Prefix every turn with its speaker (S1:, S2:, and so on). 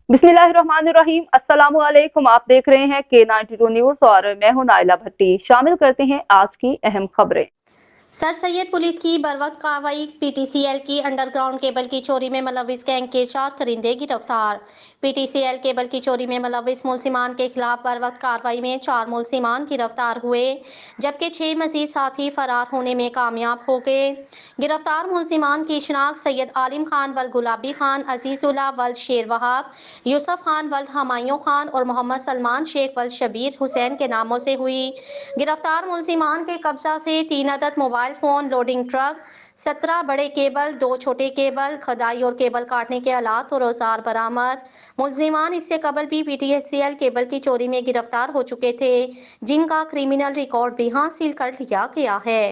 S1: बिस्मिल्लाहिर्रहमानिर्रहीम। अस्सलामुअलैकुम। आप देख रहे हैं K92 न्यूज और मैं हूं नाइला भट्टी। शामिल करते हैं आज की अहम खबरें।
S2: सर सैयद पुलिस की बर्वक्त कार्रवाई। पीटीसीएल की अंडरग्राउंड केबल की चोरी में मुलविस गैंग के 4 करिंदे गिरफ्तार। पीटीसीएल केबल की चोरी में मुलविस मुलजिमान के खिलाफ बर्वक्त कार्रवाई में 4 मुलजिमान गिरफ्तार हुए, जबकि 6 मजीद साथी फरार होने में कामयाब हो गए। गिरफ्तार मुलजिमान की शिनाख्त सैयद आलिम खान वल्द गुलाबी खान, अजीजुल्लाह वल्द शेर वहाब, यूसुफ खान वल्द हमायूं खान और मोहम्मद सलमान शेख वल्द शबीर हुसैन के नामों से हुई। गिरफ्तार मुलजिमान के कब्जा से 3 अदद मोबाइल फोन, लोडिंग ट्रक, 17 बड़े केबल, 2 छोटे केबल, खदाई और केबल काटने के आलात और औजार बरामद। मुलजिमान इससे कबल भी पीटीसीएल केबल की चोरी में गिरफ्तार हो चुके थे, जिनका क्रिमिनल रिकॉर्ड भी हासिल कर लिया गया है।